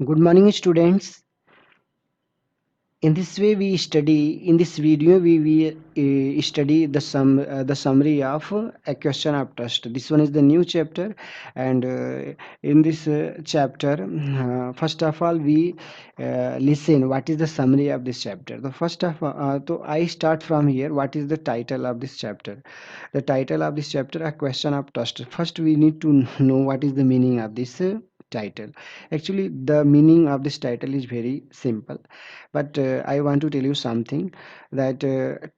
Good morning, students. In this way, we study. In this video, we study the summary of a question of trust. This one is the new chapter, and in this chapter, first of all, we listen. What is the summary of this chapter? The first of so I start from here. What is the title of this chapter? The title of this chapter, a question of trust. First, we need to know what is the meaning of this title. Actually, the meaning of this title is very simple, but I want to tell you something that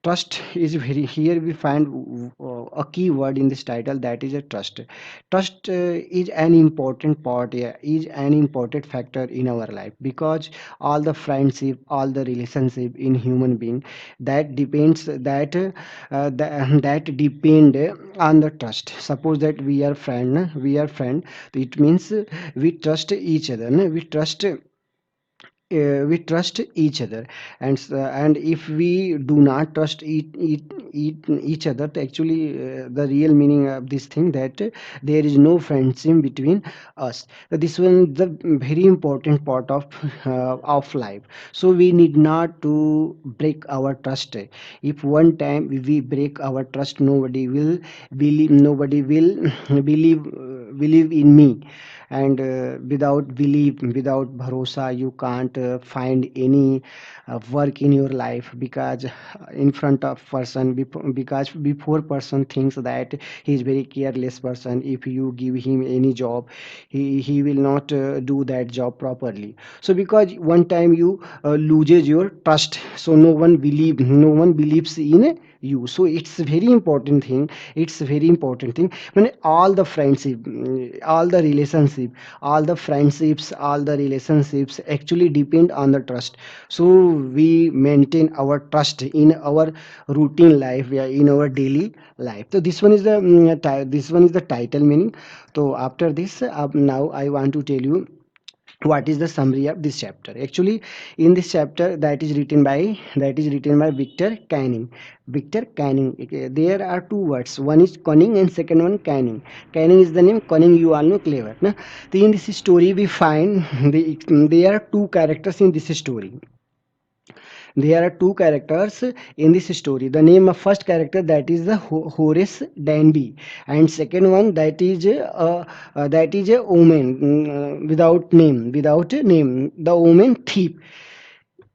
trust is very, here we find a key word in this title, that is a trust. Trust is an important part, yeah, is an important factor in our life, because all the friendship, all the relationship in human being, that depends that depend on the trust. Suppose that we are friend, it means we trust each other, no? We trust each other, and if we do not trust each other, to actually the real meaning of this thing, that there is no friendship between us. So this one is the very important part of life. So we need not to break our trust. If one time we break our trust, nobody will believe in me. And without belief, without bharosa, you can't find any work in your life, because in front of person, because before person thinks that he is very careless person, if you give him any job, he will not do that job properly. So because one time you loses your trust, so no one believes in you. So it's very important thing, when all the friendship, all the relationship, all the friendships, all the relationships actually depend on the trust. So we maintain our trust in our routine life, yeah, in our daily life. So this one is the title meaning. So after this, now I want to tell you what is the summary of this chapter. Actually, in this chapter, that is written by Victor Canning. Okay, there are two words, one is cunning and second one canning. Canning is the name, cunning you all know, clever, na? So in this story we find there are two characters in this story. There are two characters in this story. The name of first character, that is the Horace Danby, and second one, that is a woman, without a name, the woman thief.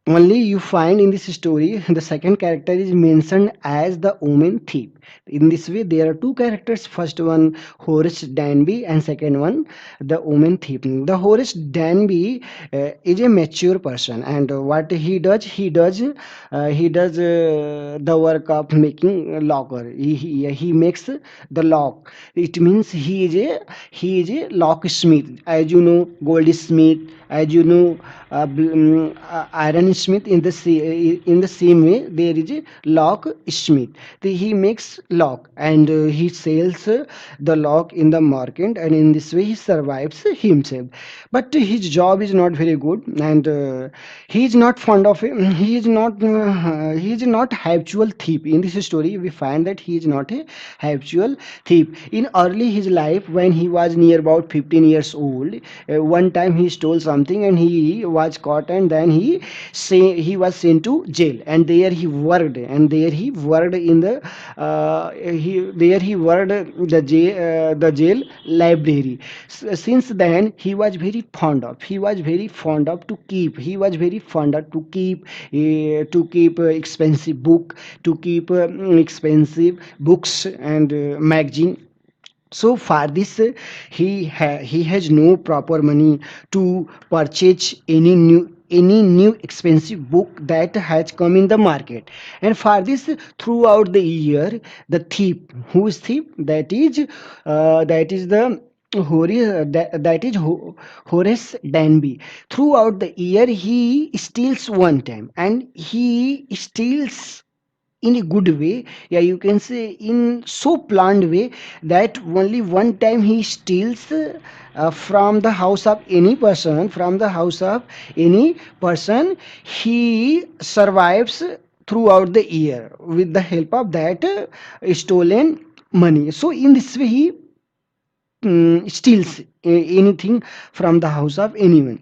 Only you find in this story the second character is mentioned as the woman thief. In this way, there are two characters, first one Horace Danby, and second one the woman thief. The Horace Danby is a mature person, and what he does the work of making a locker. He makes the lock. It means he is a locksmith, as you know, goldsmith, as you know, iron smith. In the same way, there is a lock smith. He makes lock, and he sells the lock in the market, and in this way he survives himself. But his job is not very good, and he is not fond of it. He is not habitual thief. In this story we find that he is not a habitual thief. In early his life, when he was near about 15 years old, one time he stole something and he was caught, and then he was sent to jail, and there he worked in he worked the jail library. Since then he was very fond of to keep expensive book, to keep expensive books and magazine. So for this, he has no proper money to purchase any new expensive book that has come in the market. And for this, throughout the year, the thief, who is thief, that is the Horace Danby. Throughout the year, he steals one time, and he steals in a good way, yeah, you can say in so planned way, that only one time he steals from the house of any person. He survives throughout the year with the help of that stolen money. So in this way he steals anything from the house of anyone.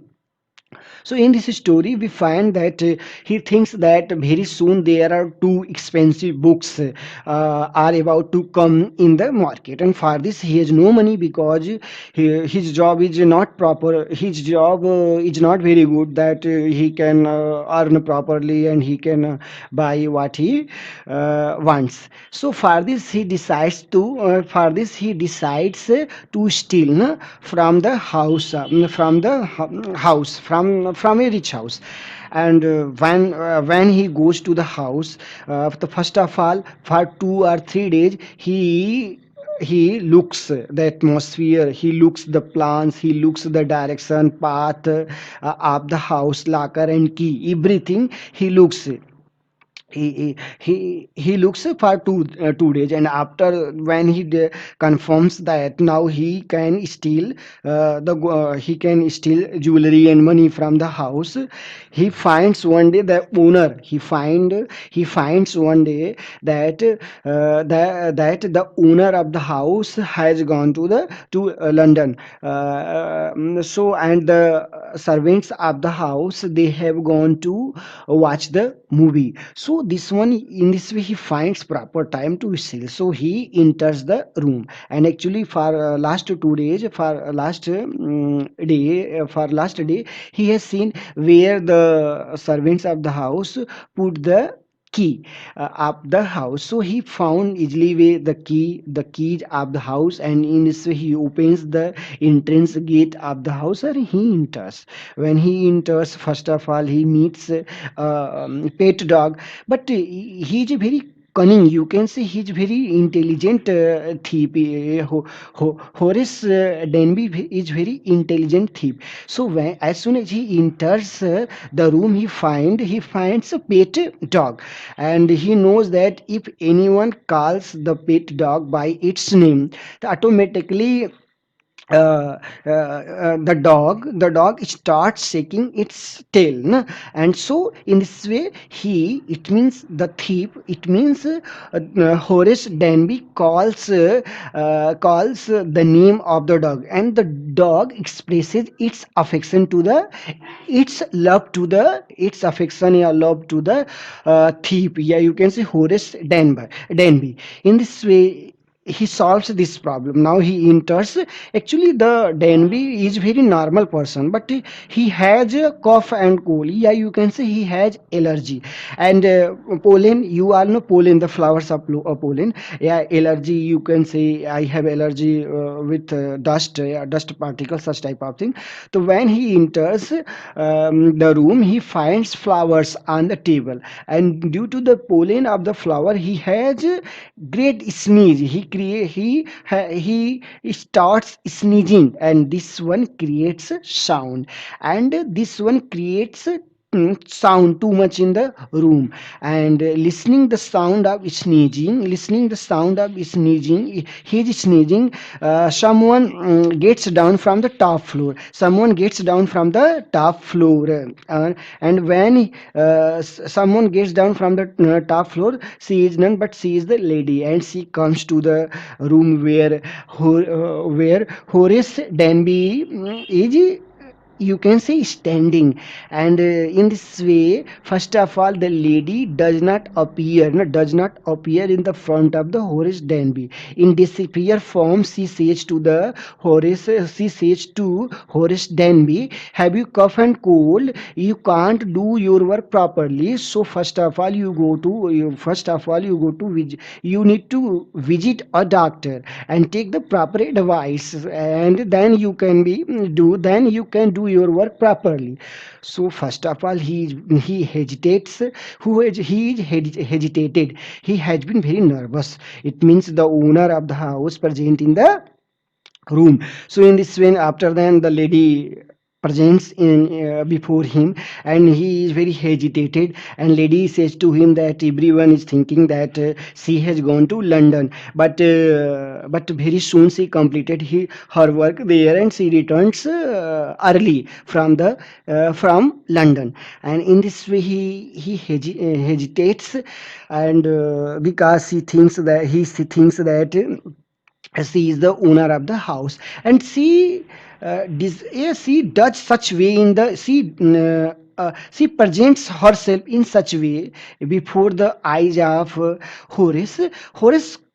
So in this story, we find that he thinks that very soon there are two expensive books are about to come in the market, and for this he has no money because his job is not proper. His job is not very good that he can earn properly and he can buy what he wants. So for this he decides to steal from the house from a rich house. And when he goes to the house, the first of all, for 2 or 3 days he looks the atmosphere, he looks the plants, he looks the direction path of the house, locker and key, everything he looks. He looks for 2 days, and after when confirms that now he can steal jewelry and money from the house, he finds one day the owner he finds one day that the owner of the house has gone to London. So and the servants of the house, they have gone to watch the movie. So this one, in this way, he finds proper time to steal. So he enters the room, and actually for last 2 days, for last day, he has seen where the servants of the house put the key of the house. So he found easily way the keys of the house, and in this way he opens the entrance gate of the house and he enters. When he enters, first of all he meets pet dog, but he is very cunning, you can say he's very intelligent thief. Horace Denby is very intelligent thief. So as soon as he enters the room, he finds a pet dog, and he knows that if anyone calls the pet dog by its name, automatically the dog starts shaking its tail, na? And so in this way, it means the thief, it means Horace Danby calls the name of the dog, and the dog expresses its affection to the its affection or love to the thief. Yeah, you can say Horace Danby. In this way he solves this problem. Now he enters. Actually, the Denby is very normal person, but he has a cough and cold. Yeah, you can say he has allergy. And pollen, you all know pollen, the flowers of pollen. Yeah, allergy. You can say I have allergy with dust, dust particles, such type of thing. So when he enters the room, he finds flowers on the table, and due to the pollen of the flower, he has great sneeze. He starts sneezing, and this one creates a sound, and this one creates sound too much in the room. And listening the sound of sneezing, he is sneezing. Someone gets down from the top floor, someone gets down from the top floor, and when someone gets down from the top floor, she is none but she is the lady, and she comes to the room where Horace Danby is, you can say, standing. And in this way, first of all, the lady does not appear in the front of the Horace Danby. In disappear form, she says to Horace Danby, have you cough and cold? You can't do your work properly. So you need to visit a doctor and take the proper advice, and then you can do your work properly. So first of all, he hesitates. He is hesitated, he has been very nervous. It means the owner of the house present in the room. So in this way, after then the lady presents in before him, and he is very hesitated, and lady says to him that everyone is thinking that she has gone to London, but very soon she completed her work there, and she returns early from London. And in this way hesitates, and because he thinks that she is the owner of the house, and she does such way in the she presents herself in such way before the eyes of Horace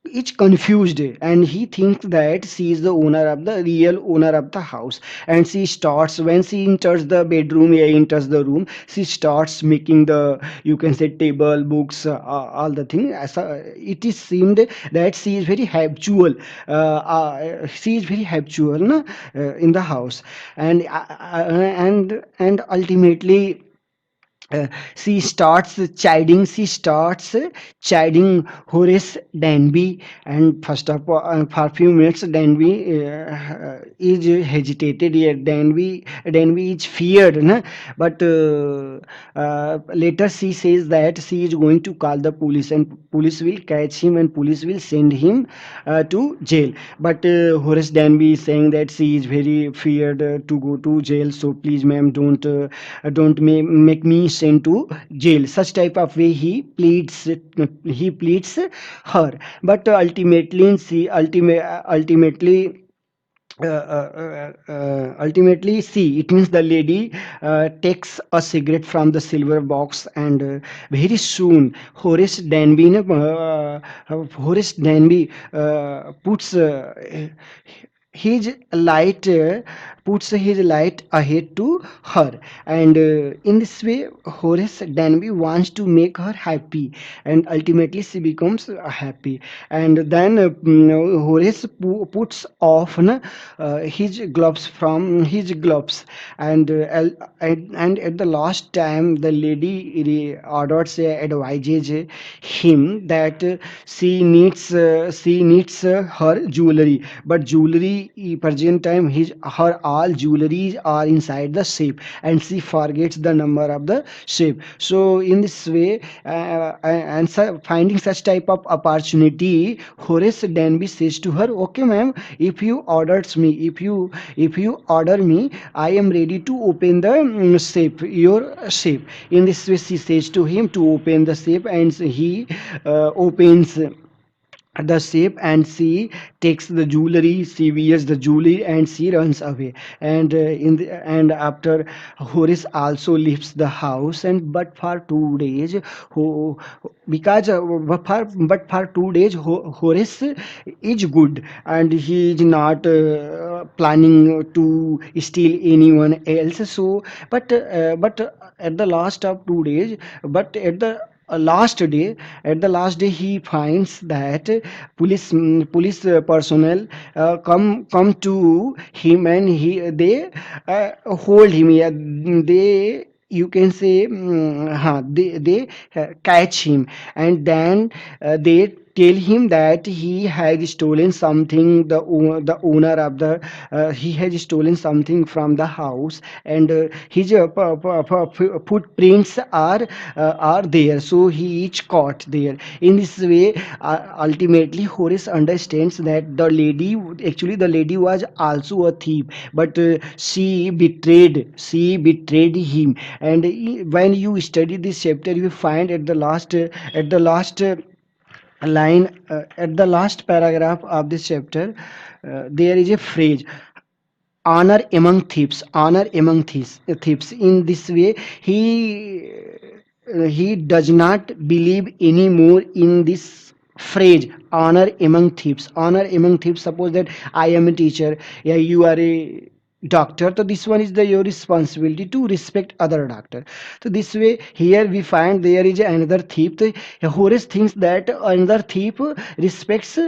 is confused, and he thinks that she is the owner of the real owner of the house. And she starts, when she enters the bedroom, enters the room, she starts making the, you can say, table, books, all the thing. It is seemed that she is very habitual, no, in the house. And ultimately, uh, she starts chiding Horace Danby. And first of all, for a few minutes, Danby is hesitated here. Danby is feared, no? But later she says that she is going to call the police, and police will catch him, and police will send him to jail. But Horace Danby is saying that she is very feared to go to jail, so please, ma'am, don't make me sent to jail. Such type of way he pleads her. But ultimately, see, it means the lady takes a cigarette from the silver box, and very soon Horace Danby his light puts his light ahead to her. And in this way, Horace Danby wants to make her happy, and ultimately she becomes happy. And then Horace puts off his gloves. And and at the last time, the lady orders, advises him that she needs her jewelry. But jewelry, present time, her all jewelries are inside the safe, and she forgets the number of the safe. So in this way, finding such type of opportunity, Horace Danby says to her, okay, ma'am, if you order me, I am ready to open the safe, your safe. In this way, she says to him to open the safe, and he opens the safe, and she takes the jewelry, she wears the jewelry, and she runs away. And and after, Horace also leaves the house. And but for 2 days, who because but for 2 days, Horace is good, and he is not planning to steal anyone else. So but at the last of 2 days, but at the last day, he finds that police personnel come to him, and they hold him. Yeah, they, you can say, they catch him. And then they tell him that he has stolen something, the owner of the he has stolen something from the house. And his footprints are there, so he is caught there. In this way, ultimately, Horace understands that the lady was also a thief, but she betrayed him. And when you study this chapter, you find at the last line, at the last paragraph of this chapter, there is a phrase, honor among thieves. In this way, he does not believe anymore in this phrase, honor among thieves. Suppose that I am a teacher, yeah, you are a doctor, so this one is your responsibility to respect other doctor. So this way, here we find there is another thief. Horace thinks that another thief respects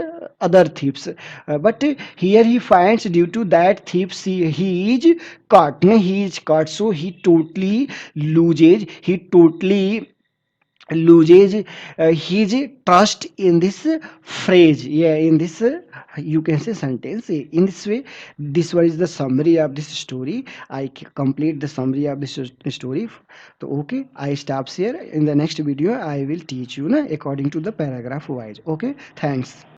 other thieves. But here he finds, due to that thief, he is caught. He is caught, so he totally loses his trust in this phrase, yeah, in this you can say sentence. In this way, this one is the summary of this story. Complete the summary of this story. So okay, I stops here. In the next video, I will teach you according to the paragraph wise. Okay, thanks.